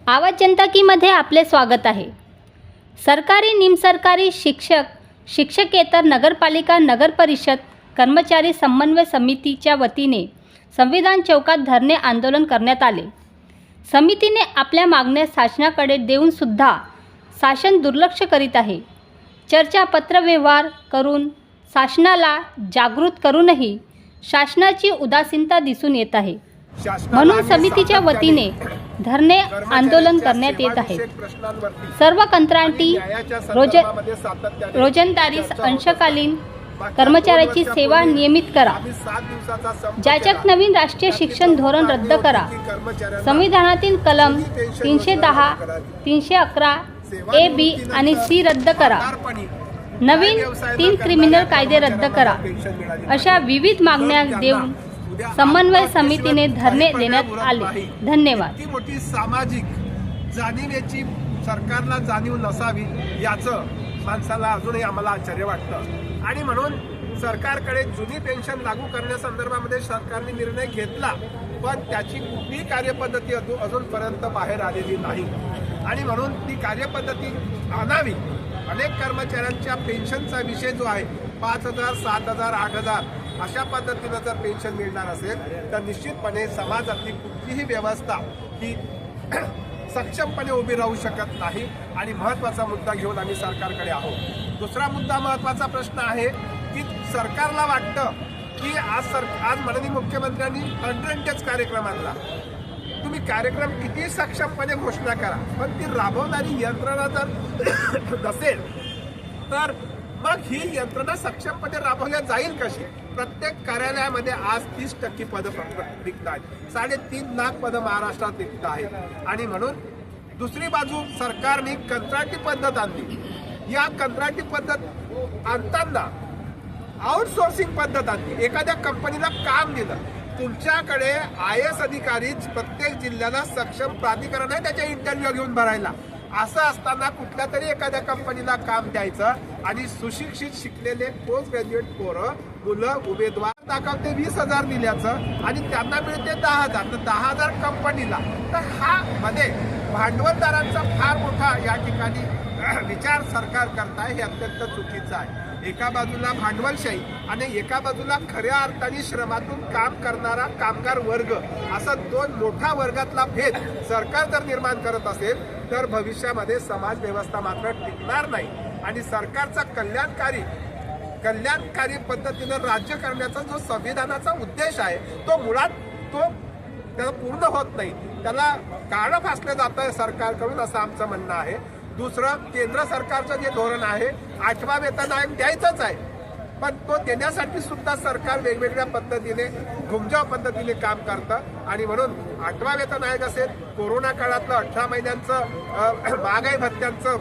आवाज जनता की मध्ये आपले स्वागत आहे। सरकारी निमसरकारी शिक्षक शिक्षकेतर नगरपालिका नगर परिषद कर्मचारी समन्वय समितीच्या वतीने संविधान चौकात धरणे आंदोलन करण्यात आले। समितीने आपल्या मागण्या शासनाकडे देऊन सुद्धा शासन दुर्लक्ष करीत आहे। चर्चा पत्रव्यवहार करून शासनाला जागृत करूनही शासनाची उदासीनता दिसून येत आहे। म्हणून समितीच्या वतीने धरणे आंदोलन करण्यात येत आहे। सर्व कंत्राटी रोजंदारी अंशकालीन कर्मचाऱ्याची सेवा नियमित करा। ज्याच्यात नवीन राष्ट्रीय शिक्षण धोरण रद्द करा। संविधानातील कलम 310, 311 ए, बी आणि सी रद्द करा। नवीन 3 क्रिमिनल कायदे रद्द करा। अशा विविध मागण्या देऊन समन्वय समितीने धरणे देण्यात आले। धन्यवाद। मोठी सामाजिक जाणीवेची सरकारला जाणीव नसावी याचं माणसाला अजूनही आम्हाला आश्चर्य वाटतं आणि म्हणून सरकारकडे जुनी पेन्शन लागू करण्यासंदर्भामध्ये सरकारने निर्णय घेतला, पण त्याची कुठलीही कार्यपद्धती अजूनपर्यंत बाहेर आलेली नाही आणि म्हणून ती कार्यपद्धती आणावी। अनेक कर्मचाऱ्यांच्या पेन्शनचा विषय जो आहे 5,000, 7,000, 8,000 अशा पद्धतीनं जर पेन्शन मिळणार असेल तर निश्चितपणे समाजातली कुठलीही व्यवस्था ही सक्षमपणे उभी राहू शकत नाही आणि महत्त्वाचा मुद्दा घेऊन आम्ही सरकारकडे आहोत। दुसरा मुद्दा महत्त्वाचा प्रश्न आहे की सरकारला वाटतं की आज माननीय मुख्यमंत्र्यांनी 100 डेज कार्यक्रम आणला। तुम्ही कार्यक्रम किती सक्षमपणे घोषणा करा, पण ती राबवणारी यंत्रणा जर नसेल तर मग ही यंत्रणा सक्षमपणे राबवल्या जाईल कशी? प्रत्येक कार्यालयामध्ये आज 30% पदं रिक्त आहेत। 3.5 लाख पदं महाराष्ट्रात रिक्त आहेत आणि म्हणून दुसरी बाजू सरकारने कंत्राटी पद्धत आणली। या कंत्राटी पद्धत आणताना आउटसोर्सिंग पद्धत आणली। एखाद्या कंपनीला काम दिलं, तुमच्याकडे IAS अधिकारी प्रत्येक जिल्ह्याला सक्षम प्राधिकरण आहे त्याच्या इंटरव्ह्यू घेऊन भरायला। असं असताना कुठल्या तरी एखाद्या कंपनीला काम द्यायचं आणि सुशिक्षित शिकलेले पोस्ट ग्रॅज्युएट मुलं उमेदवार दाखवते 20,000 दिल्याचं आणि त्यांना मिळते 10,000, तर 10,000 कंपनीला। तर हा मध्ये भांडवलदारांचा फार मोठा या ठिकाणी विचार सरकार करताय, हे अत्यंत चुकीचं आहे। एका बाजूला भांडवलशाही आणि एका बाजूला खऱ्या अर्थाने श्रमातून काम करणारा कामगार वर्ग, असा 2 मोठा वर्गातला भेद सरकार जर निर्माण करत असेल तर भविष्यामध्ये समाज व्यवस्था मात्र टिकणार नाही आणि सरकारचा कल्याणकारी पद्धतीनं राज्य करण्याचा जो संविधानाचा उद्देश आहे तो मुळात त्याला पूर्ण होत नाही, त्याला काळं फासलं जात आहे सरकारकडून, असं आमचं म्हणणं आहे। दुसरं, केंद्र सरकारचं जे धोरण आहे 8वा वेतन आयोग द्यायचंच आहे, पण तो देण्यासाठी सुद्धा सरकार वेगवेगळ्या पद्धतीने घुमजाव पद्धतीने काम करतं आणि म्हणून 8वा वेतन आयोग असेल, कोरोना काळातलं 18 महिन्यांचं महागाई भत्त्यांचं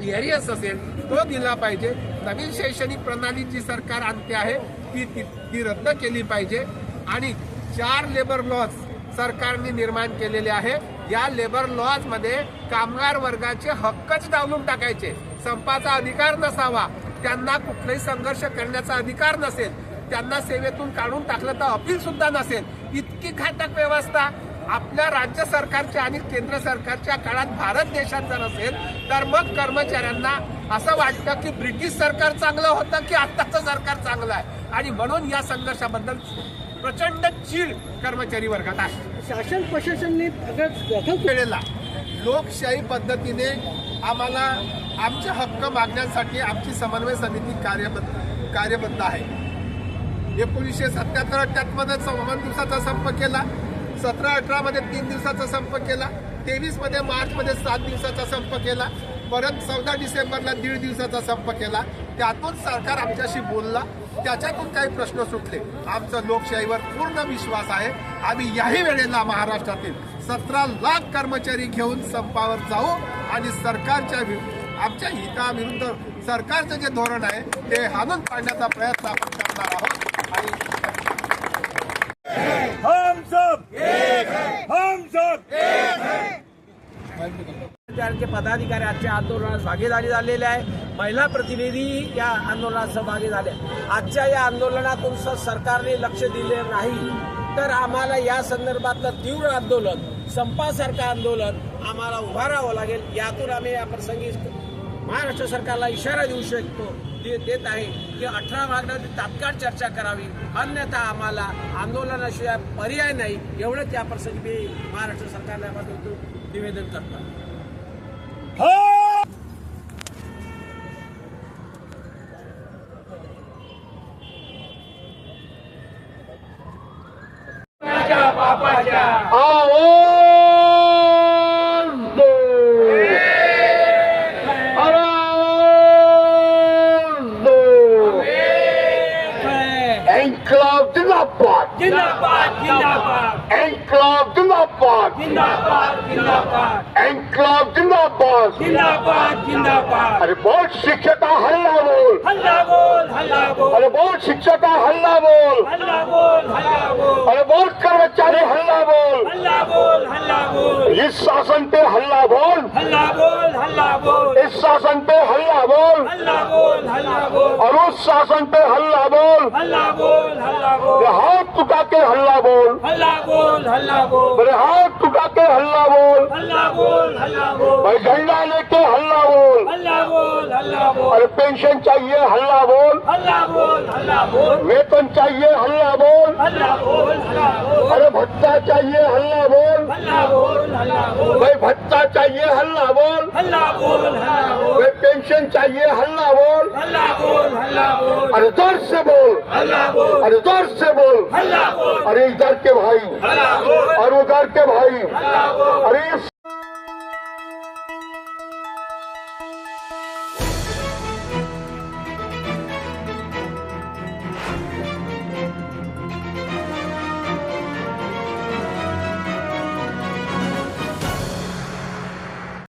एरियस असेल तो दिला पाहिजे। नवीन शैक्षणिक प्रणाली जी सरकार आणते आहे ती रद्द केली पाहिजे आणि 4 लेबर लॉज सरकारने निर्माण केलेले आहे। या लेबर लॉज मध्ये कामगार वर्गाचे हक्कच डावलून टाकायचे। संपाचा अधिकार नसावा, त्यांना कुठलाही संघर्ष करण्याचा अधिकार नसेल, त्यांना सेवेतून काढून टाकलं तर अपील सुद्धा नसेल। इतकी घातक व्यवस्था आपल्या राज्य सरकारच्या आणि केंद्र सरकारच्या काळात भारत देशात जर असेल तर मग कर्मचाऱ्यांना असं वाटतं की ब्रिटिश सरकार चांगलं होतं की आत्ताचं सरकार चांगलं आहे आणि म्हणून या संघर्षाबद्दल प्रचंड चीड कर्मचारी वर्गात आहे। शासन प्रशासनाने वेळेला लोकशाही पद्धतीने आम्हाला आमचे हक्क मागण्यासाठी आमची समन्वय समिती कार्यबद्ध आहे। 1977-78 मध्ये 51 दिवसाचा संप केला, 17-18 मध्ये 3 दिवसाचा संप केला, 23 मध्ये मार्च मध्ये 7 दिवसाचा संप केला, परत 14 डिसेंबरला 1.5 दिवसाचा संप केला। त्यातून सरकार आमच्याशी बोलला, त्याच्यातून काही प्रश्न सुटले। आमचा लोकशाहीवर पूर्ण विश्वास आहे। आम्ही याही वेळेला महाराष्ट्रातील 17 लाख कर्मचारी घेऊन संपावर जाऊ आणि सरकारच्या आमच्या हिताविरुद्ध सरकारचं जे धोरण आहे ते हाणून पाडण्याचा प्रयत्न आपण करणार आहोत आणि हम सब एक है। पदाधिकारी आजच्या आंदोलनात भागीदारी झालेले आहे। महिला प्रतिनिधी या आंदोलनात सहभागी झाले। आजच्या या आंदोलनातून सरकारने लक्ष दिले नाही तर आम्हाला या संदर्भातलं तीव्र आंदोलन, संपासारखं आंदोलन आम्हाला उभा राहावं लागेल. यातून आम्ही या प्रसंगी महाराष्ट्र सरकारला इशारा देऊ शकतो देत आहे की 18 मागण्यांची तात्काळ चर्चा करावी, अन्यथा आम्हाला आंदोलनाशिवाय पर्याय नाही. एवढंच या प्रसंगी मी महाराष्ट्र सरकारला निवेदन करतो. Enclave Jinnapad! जिंदाबाद जिंदाबाद Enclave Jinnapad! जिंदाबाद जिंदाबाद Enclave Jinnapad! जिंदाबाद जिंदाबाद. अरे बोल शिक्षका हल्ला बोल! हल्ला बोल हल्ला बोल अरे बोल शिक्षका हल्ला बोल! हल्ला बोल हल्ला बोल अरे बोल कर्मचारी हल्ला बोल! हल्ला बोल हल्ला बोल इस शासन पे हल्ला बोल! हल्ला बोल हल्ला बोल इस शासन पे हल्ला बोल! हल्ला बोल हल्ला बोल और उस शासन पे हल्ला बोल! हल्ला बोल हल्ला बोल अरे हाथ टुका के हल्ला बोल! हल्ला बोल हल्ला बोल अरे हाथ टुका के हल्ला बोल! हल्ला बोल हल्ला बोल भाई झंडा लेके हल्ला बोल! हल्ला बोल हल्ला बोल अरे पेंशन चाहिए हल्ला बोल! हल्ला बोल हल्ला बोल वेतन चाहिए हल्ला बोल! हल्ला बोल हल्ला बोल अरे भत्ता चाहिए हल्ला बोल! हल्ला बोल हल्ला बोल भाई भत्ता चाहिए हल्ला बोल! हल्ला बोल हल्ला बोल भाई पेंशन चाहिए हल्ला बोल! हल्ला बोल हल्ला बोल अरे जोर से बोल! हल्ला बोल अरे जोर से बोल! हल्ला बोल अरे इधर के भाई हल्ला बोल और उधर के भाई, हल्ला बोल अरे इस